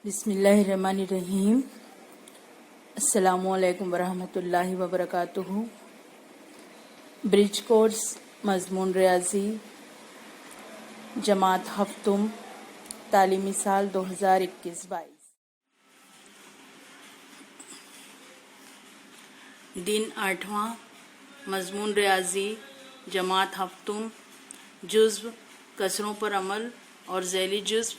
बिस्मिल्लाहिर्रहमानिर्रहीम। अस्सलामुअलैकुम वरहमतुल्लाहि वबरकातुहू। ब्रिज कोर्स मजमून रियाजी जमात हफ्तुम तालीमी साल 2021-22। दिन 8वां मजमून रियाजी जमात हफ्तुम जुज़्व कसरों पर अमल और ज़ैली जुज़्व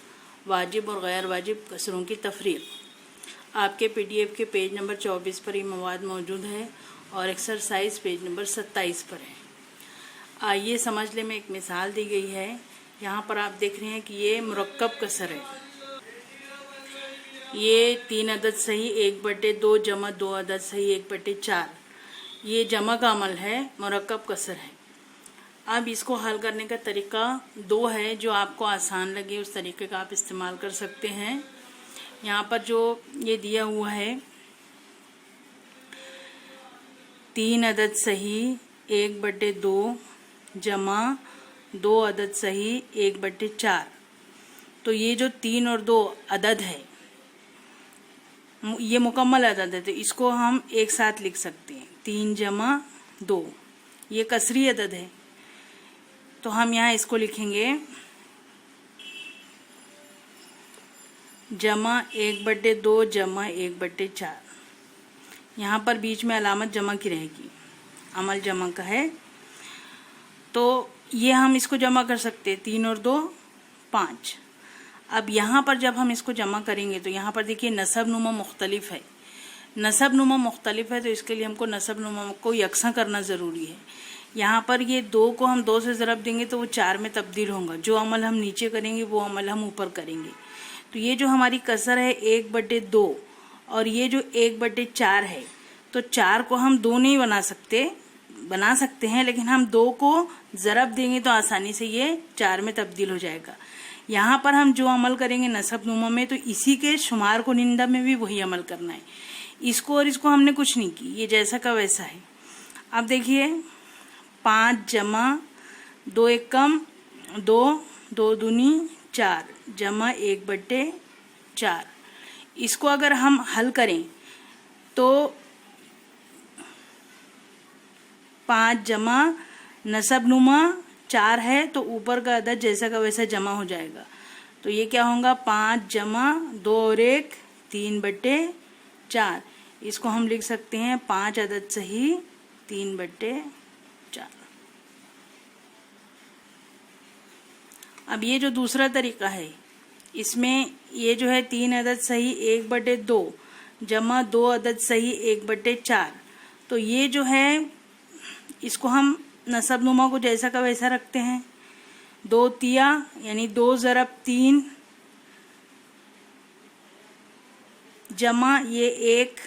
वाजिब और गैर वाजिब कसरों की तफरीक। आपके PDF के पेज नंबर 24 पर ये मवाद मौजूद है और एक्सरसाइज पेज नंबर 27 पर है। आइए समझ ले में एक मिसाल दी गई है। यहाँ पर आप देख रहे हैं कि ये मुरक्कब कसर है। ये 3 अदद सही 1/2 जमा 2 अदद सही 1/4 ये जमा का अमल है, मुरक्कब कसर है। अब इसको हल करने का तरीका 2 है, जो आपको आसान लगे उस तरीके का आप इस्तेमाल कर सकते हैं। यहाँ पर जो ये दिया हुआ है 3 अदद सही 1/2 जमा 2 अदद सही 1/4। तो ये जो 3 और 2 अदद है ये मुकम्मल अदद है, तो इसको हम एक साथ लिख सकते हैं। 3 जमा 2 ये कसरी अदद है, तो हम यहाँ इसको लिखेंगे जमा 1/2 जमा 1/4। यहाँ पर बीच में अलामत जमा की रहेगी, अमल जमा का है, तो ये हम इसको जमा कर सकते हैं। 3 और 2 5। अब यहाँ पर जब हम इसको जमा करेंगे तो यहाँ पर देखिए नसब नुमा मुख्तलिफ है। नसब नुमा मुख्तलिफ है तो इसके लिए हमको नसब नुमा को यकसा करना ज़रूरी है। यहाँ पर ये 2 को हम 2 से ज़रब देंगे तो वो 4 में तब्दील होगा। जो अमल हम नीचे करेंगे वो अमल हम ऊपर करेंगे। तो ये जो हमारी कसर है 1/2 और ये जो 1/4 है, तो 4 को हम 2 नहीं बना सकते हैं, लेकिन हम 2 को ज़रब देंगे तो आसानी से ये 4 में तब्दील हो जाएगा। यहाँ पर हम जो अमल करेंगे नसब नुमा में, तो इसी के शुमार को निंदा में भी वही अमल करना है। इसको और इसको हमने कुछ नहीं की, ये जैसा का वैसा है। अब देखिए 5 जमा 2 एकम 2 2 दूनी 4 जमा 1/4। इसको अगर हम हल करें तो 5 जमा नसब नुमा 4 है, तो ऊपर का अदद जैसा का वैसा जमा हो जाएगा। तो ये क्या होगा 5 जमा 2 और 1 3/4। इसको हम लिख सकते हैं 5 अदद सही 3/4। अब ये जो दूसरा तरीका है, इसमें ये जो है 3 अदद सही 1/2 जमा 2 अदद सही 1/4। तो ये जो है इसको हम नसब नुमा को जैसा का वैसा रखते हैं। 2 तिया यानी 2 ज़रब 3 जमा ये 1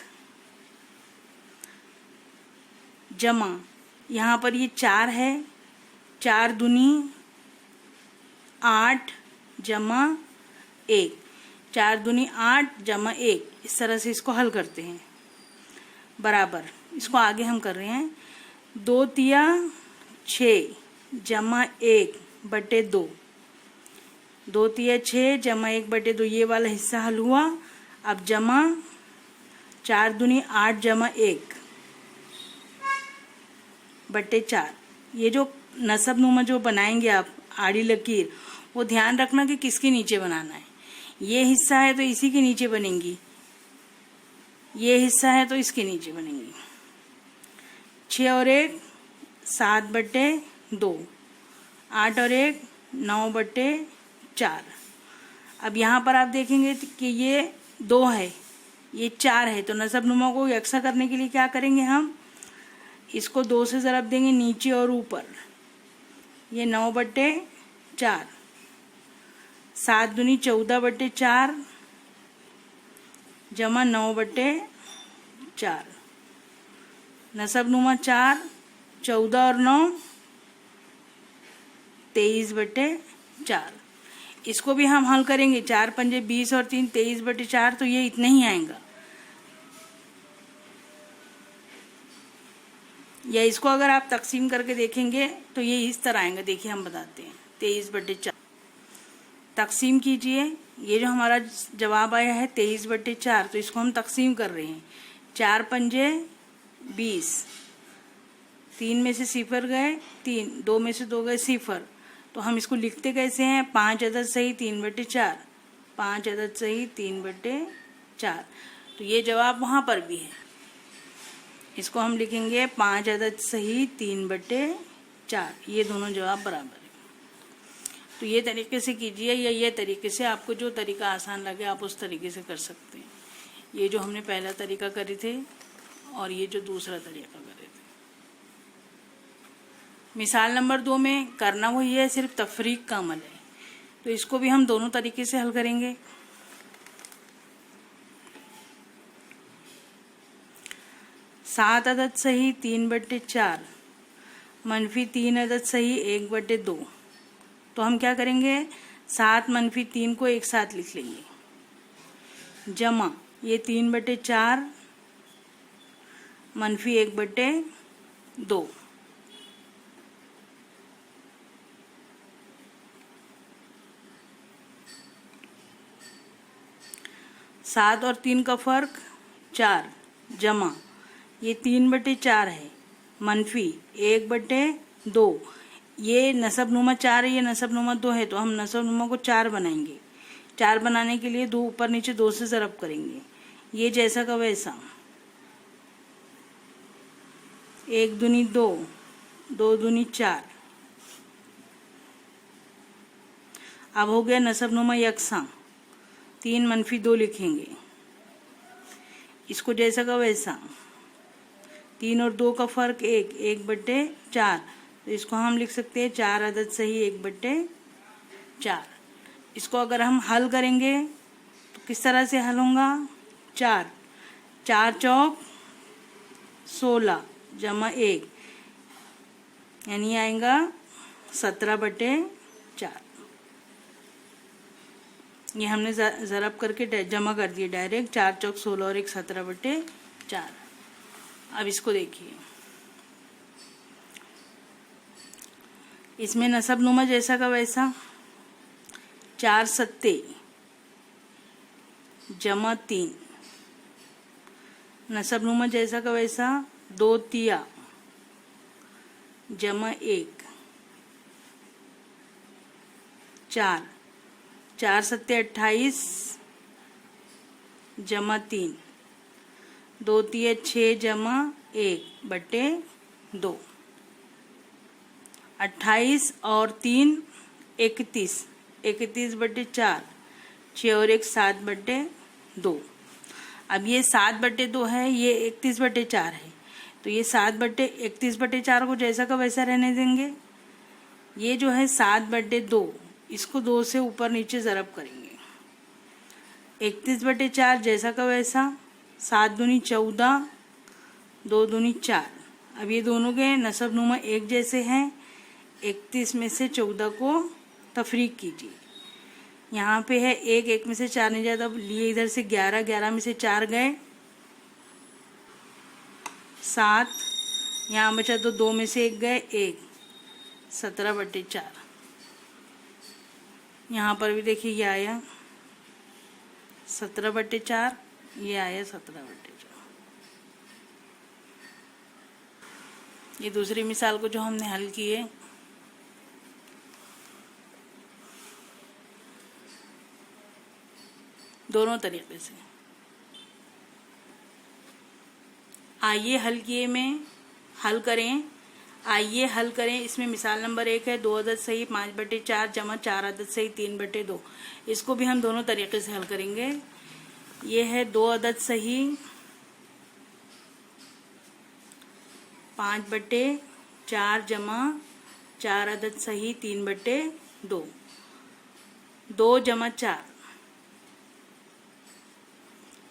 जमा यहाँ पर ये 4 है, 4 दूनी 8 जमा 1 4 दूनी 8 जमा 1। इस तरह से इसको हल करते हैं बराबर। इसको आगे हम कर रहे हैं 2 तिया 6 जमा 1/2 2 तिया 6 जमा 1/2 ये वाला हिस्सा हल हुआ। अब जमा 4 दूनी 8 जमा 1/4। ये जो नसब नुमा जो बनाएंगे आप आड़ी लकीर, वो ध्यान रखना कि किसके नीचे बनाना है। ये हिस्सा है तो इसी के नीचे बनेंगी, ये हिस्सा है तो इसके नीचे बनेंगी। 6 और 1 7/2 8 और 1 9/4। अब यहाँ पर आप देखेंगे कि ये 2 है, ये 4 है, तो नसब नुमा को यकसा करने के लिए क्या करेंगे, हम इसको 2 से ज़रब देंगे नीचे और ऊपर। ये 9/4 7 दूनी 14/4 जमा 9/4। नसब नुमा 4 14 और 9 23/4। इसको भी हम हल करेंगे 4 पंजे 20 और 3 23/4, तो ये इतना ही आएगा। या इसको अगर आप तकसीम करके देखेंगे तो ये इस तरह आएगा। देखिए हम बताते हैं 23/4 तकसीम कीजिए, ये जो हमारा जवाब आया है 23/4, तो इसको हम तकसीम कर रहे हैं। 4 पंजे 20, 3 में से 0 गए 3, 2 में से 2 गए 0, तो हम इसको लिखते कैसे हैं? 5 अदद सही 3/4, 5 अदद सही 3/4। तो ये जवाब वहां पर भी है, इसको हम लिखेंगे 5 अदद सही 3/4। ये दोनों जवाब बराबर है। तो ये तरीके से कीजिए, या ये तरीके से, आपको जो तरीका आसान लगे आप उस तरीके से कर सकते हैं। ये जो हमने पहला तरीका करे थे और ये जो दूसरा तरीका करे थे। मिसाल नंबर 2 में करना वही है, सिर्फ तफरीक का अमल है। तो इसको भी हम दोनों तरीके से हल करेंगे। 7 अदद सही 3/4, मनफी 3 अदद सही 1/2। तो हम क्या करेंगे? 7 मनफी 3 को एक साथ लिख लेंगे, जमा ये 3/4 मनफी 1/2। 7 और 3 का फर्क 4, जमा ये 3/4 है, मनफी 1/2। ये नसबनुमा 4 है, ये नसबनुमा 2 है, तो हम नसबनुमा को 4 बनाएंगे। 4 बनाने के लिए 2 ऊपर नीचे 2 से ज़रब करेंगे। ये जैसा का वैसा, 1 दूनी 2, 2 दूनी 4। अब हो गया नसबनुमा यकसा, 3 मनफी 2 लिखेंगे। इसको जैसा का वैसा, 3 और 2 का फर्क 1, 1/4। तो इसको हम लिख सकते हैं 4 अदद सही 1/4। इसको अगर हम हल करेंगे तो किस तरह से हल होगा? 4 चौक 16 जमा 1, यानी आएगा 17/4। ये हमने ज़रब करके जमा कर दिए डायरेक्ट। 4 चौक 16 और 1 17/4। अब इसको देखिए, इसमें नसब नुमा जैसा का वैसा, 4 सत्ते जमा 3, नसब नुमा जैसा का वैसा, 2 तिया जमा 1, 4 सत्ते 28 जमा 3, 2 तिया 6 जमा 1/2। 28 और 3 31, 31/4, 6 और 1 7/2। अब ये 7/2 है, ये 31/4 है, तो ये 31/4 को जैसा का वैसा रहने देंगे। ये जो है 7/2, इसको 2 से ऊपर नीचे ज़रब करेंगे। 31/4 जैसा का वैसा, 7 दूनी 14, 2 दूनी 4। अब ये दोनों के नसब नुमा एक जैसे हैं। 31 में से 14 को तफरीक कीजिए। यहाँ पे है 1, 1 में से 4 नहीं जाता, लिए इधर से 11, 11 में से 4 गए 7, यहाँ बचा तो 2 में से 1 गए 1, 17/4। यहाँ पर भी देखिए ये आया 17/4, ये आया 17/4। ये दूसरी मिसाल को जो हमने हल किए, दोनों तरीके से। आइए हल किए में हल करें। आइए हल करें। इसमें मिसाल नंबर 1 है 2 अदद सही 5/4 जमा 4 अदद सही 3/2। इसको भी हम दोनों तरीके से हल करेंगे। ये है 2 अदद सही 5/4 जमा 4 अदद सही 3/2। 2 जमा 4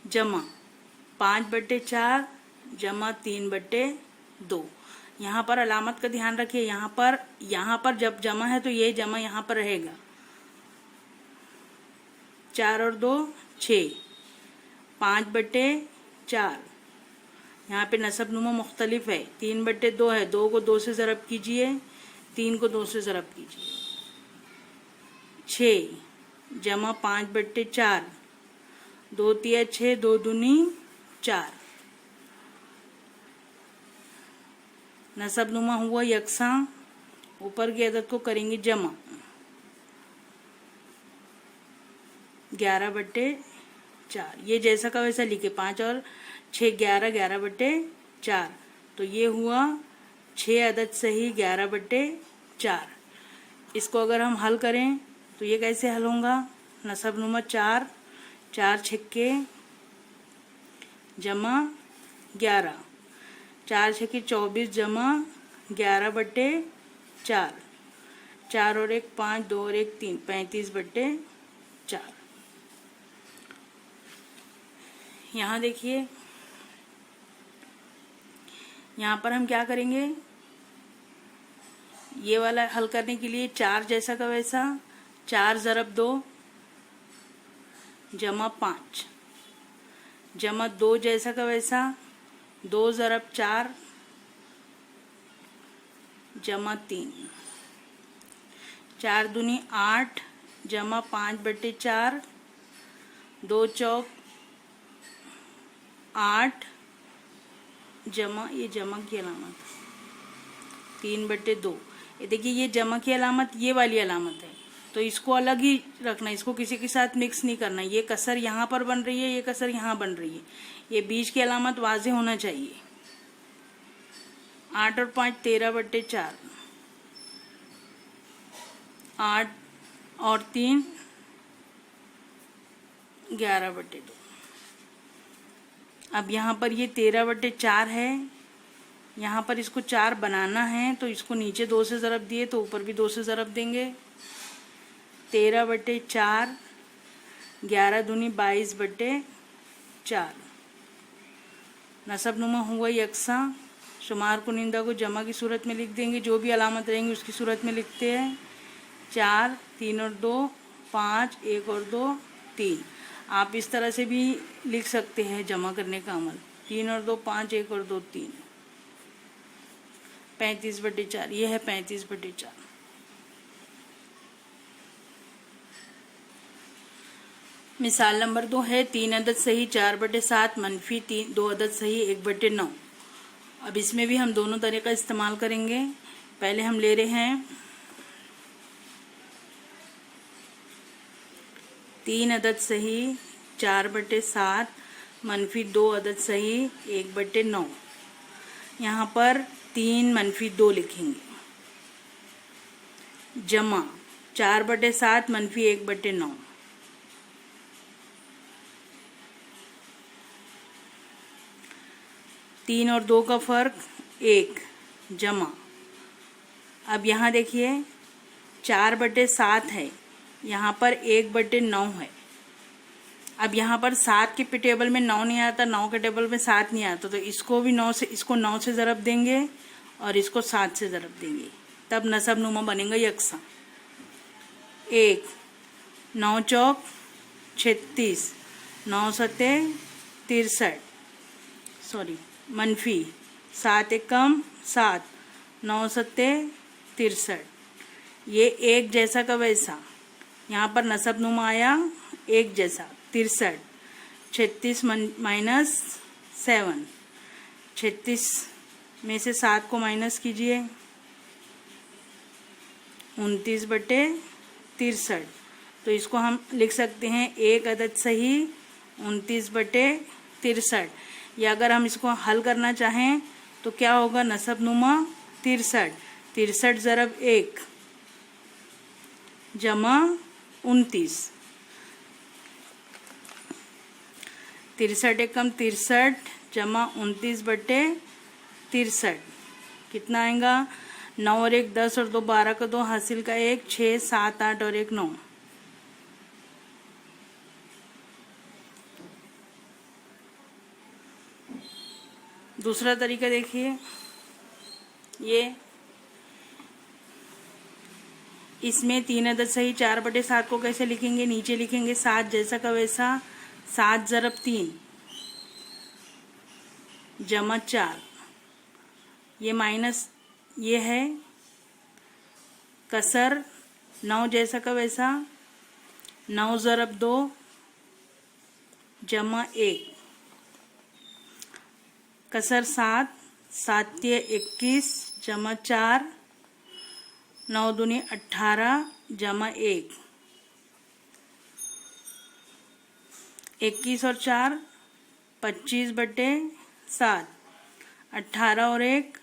जमा 5/4 जमा 3/2। यहाँ पर अलामत का ध्यान रखिए। यहाँ पर जब जमा है तो ये जमा यहाँ पर रहेगा। 4 और 2 6, 5/4। यहाँ पे नसब नुमा मुख्तलिफ है। 3/2 है, 2 को 2 से ज़रब कीजिए, 3 को 2 से ज़रब कीजिए। 6 जमा 5/4, 2 तिया 6, 2 दूनी 4। नसबनुमा हुआ यकसा, ऊपर की अदद को करेंगे जमा। 11/4, ये जैसा का वैसा लिखे। 5 और 6 11, 11/4। तो ये हुआ 6 अदद सही 11/4। इसको अगर हम हल करें तो ये कैसे हल होगा? नसबनुमा 4, 4 छक्के जमा 11, 4 छक्के 24 जमा 11/4, 4 और 1 5, 2 और 1 3, 35/4। यहाँ देखिए, यहाँ पर हम क्या करेंगे? ये वाला हल करने के लिए 4 जैसा का वैसा, 4 ज़रब 2 जमा 5, जमा 2 जैसा का वैसा, 2 ज़रब 4 जमा 3, 4 दूनी 8 जमा 5/4, 2 चौक 8 जमा, ये जमा की अलामत 3/2। ये देखिए, ये जमा की अलामत ये वाली अलामत है, तो इसको अलग ही रखना, इसको किसी के साथ मिक्स नहीं करना। ये कसर यहाँ पर बन रही है, ये कसर यहाँ बन रही है, ये बीच की अलामत वाज़े होना चाहिए। 8 और 5 13/4, 8 और 3 11/2। अब यहाँ पर ये 13/4 है, यहाँ पर इसको 4 बनाना है, तो इसको नीचे 2 से ज़रब दिए तो ऊपर भी 2 से ज़रब देंगे। 13/4, 11 दूनी 22/4। नसबनुमा हुआ यकसा, शुमार कुनिंदा को जमा की सूरत में लिख देंगे, जो भी अलामत रहेंगी उसकी सूरत में लिखते हैं। 4, 3 और 2 5, 1 और 2 3। आप इस तरह से भी लिख सकते हैं जमा करने का अमल। 3 और 2 5, 1 और 2 3, 35/4। ये है 35/4। मिसाल नंबर 2 है 3 अदद सही 4/7 मनफी 2 अदद सही 1/9। अब इसमें भी हम दोनों तरीका इस्तेमाल करेंगे। पहले हम ले रहे हैं 3 अदद सही 4/7 मनफी 2 अदद सही 1/9। यहाँ पर 3 मनफी 2 लिखेंगे, जमा 4/7 मनफी 1/9। तीन और 2 का फर्क 1 जमा। अब यहाँ देखिए 4/7 है, यहाँ पर 1/9 है। अब यहाँ पर 7 के टेबल में 9 नहीं आता, 9 के टेबल में 7 नहीं आता, तो इसको भी 9 से, इसको 9 से ज़रब देंगे और इसको 7 से ज़रब देंगे, तब नसबनुमा बनेगा यकसा। 1 9 चौक 36, 9 सत्ते 63, सॉरी मनफी 7 एकम 7, 9 सत्ते 63। ये एक जैसा का वैसा, यहाँ पर नसबनुमा आया एक जैसा 63। 36 माइनस 7, 36 में से 7 को माइनस कीजिए, 29/63। तो इसको हम लिख सकते हैं एक अदद सही 29/63। या अगर हम इसको हल करना चाहें तो क्या होगा? नसबनुमा 63, 63 ज़रब 1 जमा 29, 63 एकम 63 जमा 29/63। कितना आएगा? 9 और 1 10 और 2 12 का 2 हासिल का 1 6 7 8 और 1 9। दूसरा तरीका देखिए, ये इसमें 3 अदद सही 4/7 को कैसे लिखेंगे? नीचे लिखेंगे 7 जैसा का वैसा, 7 ज़रब 3 जमा 4। ये माइनस ये है कसर 9 जैसा का वैसा 9 ज़रब 2 जमा 1, कसर 7, 7 21 जमा 4, 9 दूनी 18 जमा 1, 21 और 4 25/7, 18 और 1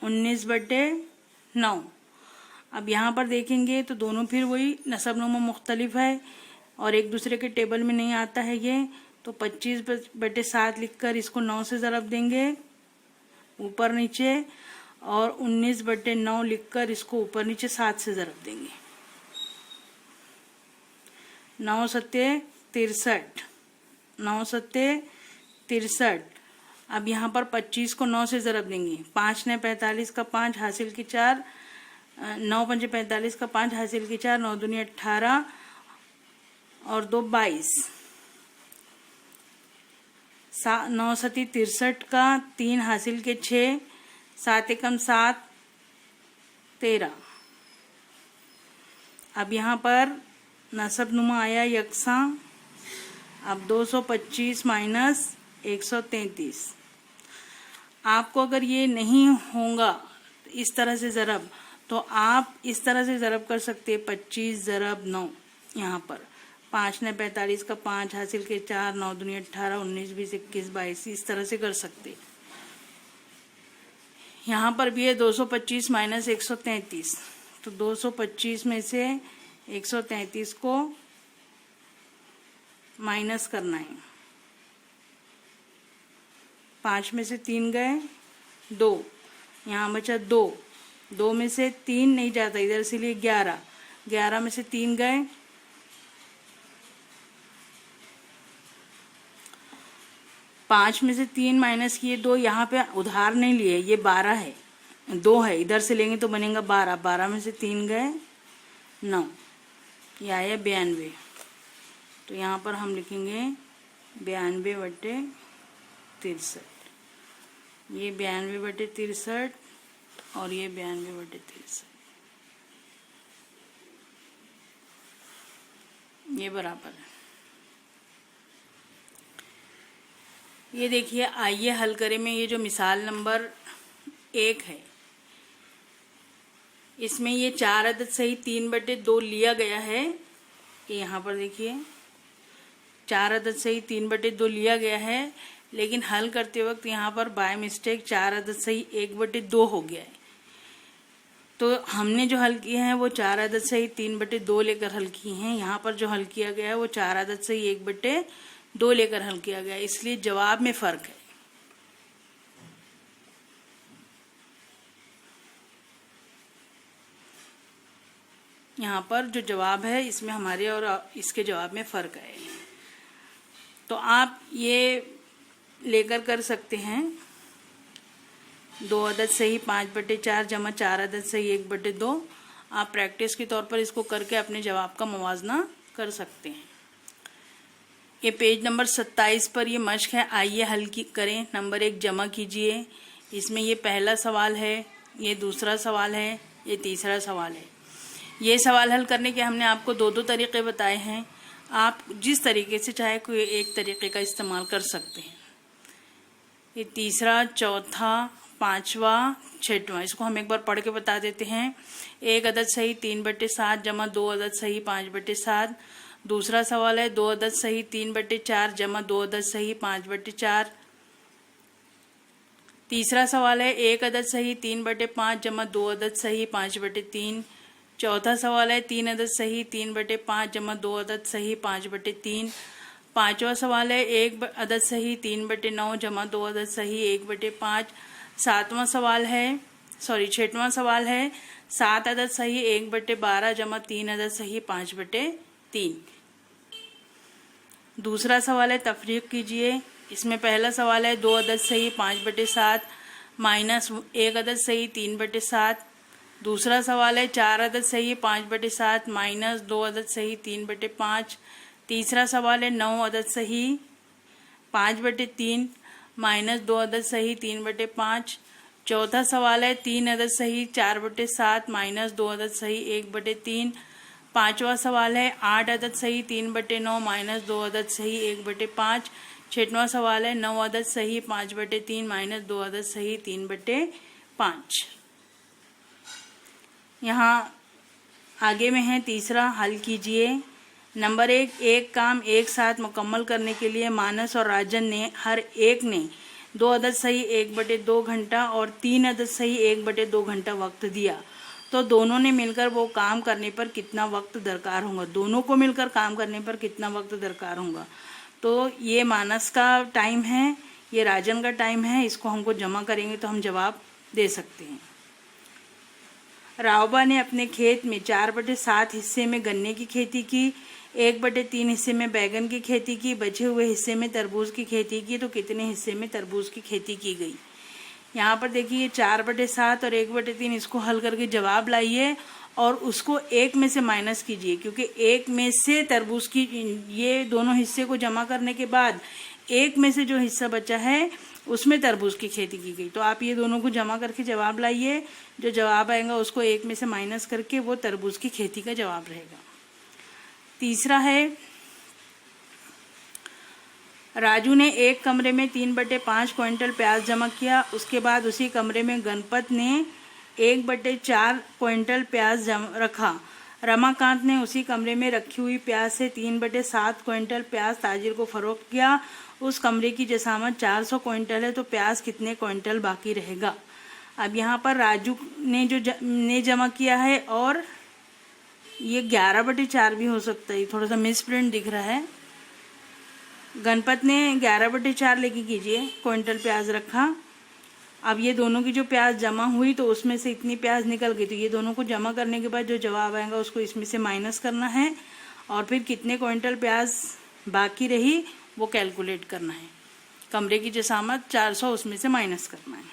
19/9। अब यहाँ पर देखेंगे तो दोनों फिर वही नसब नुमा मुख्तलिफ है और एक दूसरे के टेबल में नहीं आता है ये, तो 25/7 लिखकर इसको 9 से ज़रब देंगे ऊपर नीचे, और 19/9 लिखकर इसको ऊपर नीचे 7 से ज़रब देंगे। 9 सत्ते 63, 9 सत्ते 63। अब यहाँ पर 25 को 9 से ज़रब देंगे, 5 ने 45 का 5 हासिल की 4, 9 पंजे 45 का 5 हासिल की 4, 9 दूनी 18 और 2 22, 9 सती 63 का 3 हासिल के 6, 7 एकम 7 13। अब यहाँ पर नसब नुमा आया यकसा। अब 225 माइनस 133। आपको अगर ये नहीं होगा इस तरह से ज़रब, तो आप इस तरह से ज़रब कर सकते 25 ज़रब 9। यहाँ पर 5 ने 45 का 5 हासिल के 4, 9 दूनी 18 19 20 21 22, इस तरह से कर सकते। यहाँ पर भी है 225 माइनस 133, तो 225 में से 133 को माइनस करना है। 5 में से 3 गए 2, यहाँ बचा 2, 2 में से 3 नहीं जाता इधर, इसीलिए 11, 11 में से 3 गए 5 में से 3 माइनस किए 2, यहाँ पे उधार नहीं लिए, ये 12 है, 2 है, इधर से लेंगे तो बनेगा 12, 12 में से 3 गए 9, ये आया 92। तो यहाँ पर हम लिखेंगे 92/63, ये 92/63 और ये 92/63, ये बराबर है। ये देखिए, आइए हल करें में ये जो मिसाल नंबर 1 है, इसमें ये 4 अदद सही 3/2 लिया गया है। ये यहाँ पर देखिए 4 अदद सही 3/2 लिया गया है, लेकिन हल करते वक्त यहाँ पर बाय मिस्टेक 4 अदद सही 1/2 हो गया है। तो हमने जो हल किए हैं वो 4 अदद सही 3/2 लेकर हल किए हैं। यहाँ पर जो हल किया गया है वो 4 अदद सही 1/2 लेकर हल किया गया है, इसलिए जवाब में फ़र्क है। यहाँ पर जो जवाब है इसमें हमारे और इसके जवाब में फ़र्क है। तो आप ये लेकर कर सकते हैं 2 अदद सही 5/4 जमा 4 अदद सही 1/2। आप प्रैक्टिस के तौर पर इसको करके अपने जवाब का मुवाजना कर सकते हैं। ये पेज नंबर 27 पर ये मश्क है, आइए हल करें। नंबर 1 जमा कीजिए। इसमें ये पहला सवाल है, ये दूसरा सवाल है, ये तीसरा सवाल है। ये सवाल हल करने के हमने आपको 2 तरीक़े बताए हैं। आप जिस तरीके से चाहे कोई एक तरीके का इस्तेमाल कर सकते हैं। ये तीसरा, चौथा, पांचवा, छठवां, इसको हम एक बार पढ़ के बता देते हैं। 1 अदद सही 3/7 जमा 2 अदद सही 5/7। दूसरा सवाल है 2 अदद सही 3/4 जमा 2 अदद सही 5/4। तीसरा सवाल है 1 अदद सही 3/5 जमा 2 अदद सही 5/3। चौथा सवाल है 3 अदद सही 3/5 जमा 2 अदद सही 5/3। पांचवा सवाल है 1 अदद सही 3/9 जमा 2 अदद सही 1/5। छठवां सवाल है 7 अदद सही 1/12 जमा 3 अदद सही 5/3। दूसरा सवाल है तफरीक कीजिए। इसमें पहला सवाल है 2 अदद सही 5/7 माइनस 1 अदद सही 3/7। दूसरा सवाल है 4 अदद सही 5/7 माइनस 2 अदद सही 3/5। तीसरा सवाल है 9 अदद सही 5/3 माइनस 2 अदद सही 3/5। चौथा सवाल है 3 अदद सही 4/7 माइनस 2 अदद सही 1/3। 5वां सवाल है 8 अदद सही 3/9 माइनस 2 अदद सही 1/5। 6वां सवाल है 9 अदद सही 5/3 माइनस 2 अदद सही 3/5। यहाँ आगे में है तीसरा, हल कीजिए। नंबर 1, एक काम एक साथ मुकम्मल करने के लिए मानस और राजन ने हर एक ने 2 अदद सही 1/2 घंटा और 3 अदद सही 1/2 घंटा वक्त दिया, तो दोनों ने मिलकर वो काम करने पर कितना वक्त दरकार होगा। दोनों को मिलकर काम करने पर कितना वक्त दरकार होगा। तो ये मानस का टाइम है, ये राजन का टाइम है, इसको हमको जमा करेंगे तो हम जवाब दे सकते हैं। रावबा ने अपने खेत में 4/7 हिस्से में गन्ने की खेती की, 1/3 हिस्से में बैगन की खेती की, बचे हुए हिस्से में तरबूज की खेती की, तो कितने हिस्से में तरबूज की खेती की गई। यहाँ पर देखिए 4/7 और 1/3, इसको हल करके जवाब लाइए और उसको 1 में से माइनस कीजिए, क्योंकि 1 में से तरबूज की, ये दोनों हिस्से को जमा करने के बाद 1 में से जो हिस्सा बचा है उसमें तरबूज की खेती की गई। तो आप ये दोनों को जमा करके जवाब लाइए, जो जवाब आएगा उसको 1 में से माइनस करके वो तरबूज की खेती का जवाब रहेगा। तीसरा है, राजू ने एक कमरे में 3/5 क्विंटल प्याज जमा किया, उसके बाद उसी कमरे में गणपत ने 1/4 क्विंटल प्याज रखा। रमाकांत ने उसी कमरे में रखी हुई प्याज से 3/7 क्विंटल प्याज ताजिर को फरोख्त किया। उस कमरे की जसामत 400 क्विंटल है, तो प्याज कितने क्विंटल बाकी रहेगा। अब यहाँ पर राजू ने जमा किया है और ये 11/4 भी हो सकता है, थोड़ा सा मिसप्रिंट दिख रहा है। गणपत ने 11/4 लेके कीजिए क्विंटल प्याज रखा। अब ये दोनों की जो प्याज जमा हुई तो उसमें से इतनी प्याज निकल गई, तो ये दोनों को जमा करने के बाद जो जवाब आएगा उसको इसमें से माइनस करना है और फिर कितने क्विंटल प्याज बाकी रही वो कैलकुलेट करना है। कमरे की जसामत 400, उसमें से माइनस करना है।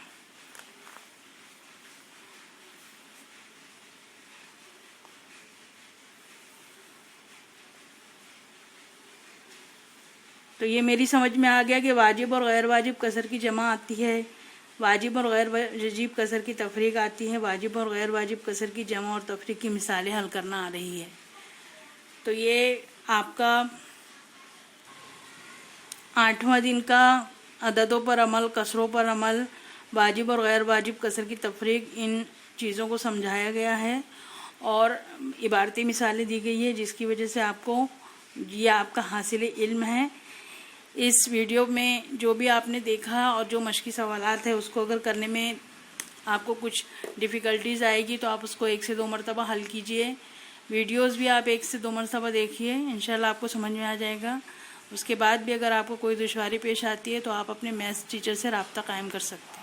तो ये मेरी समझ में आ गया कि वाजिब और गैर वाजिब कसर की जमा आती है, वाजिब और गैर वाजिब कसर की तफरीक आती है, वाजिब और गैर वाजिब कसर की जमा और तफरीक की मिसालें हल करना आ रही है। तो ये आपका 8वां दिन का अददों पर अमल, कसरों पर अमल, वाजिब और गैर वाजिब कसर की तफरीक, इन चीज़ों को समझाया गया है और इबारती मिसालें दी गई है, जिसकी वजह से आपको ये आपका हासिल इल्म है। इस वीडियो में जो भी आपने देखा और जो मशकी सवालात है उसको अगर करने में आपको कुछ डिफ़िकल्टीज़ आएगी तो आप उसको 1 से 2 मरतबा हल कीजिए। वीडियोस भी आप 1 से 2 मरतबा देखिए, इंशाल्लाह आपको समझ में आ जाएगा। उसके बाद भी अगर आपको कोई दुश्वारी पेश आती है तो आप अपने मैथ्स टीचर से रब्ता कायम कर सकते हैं।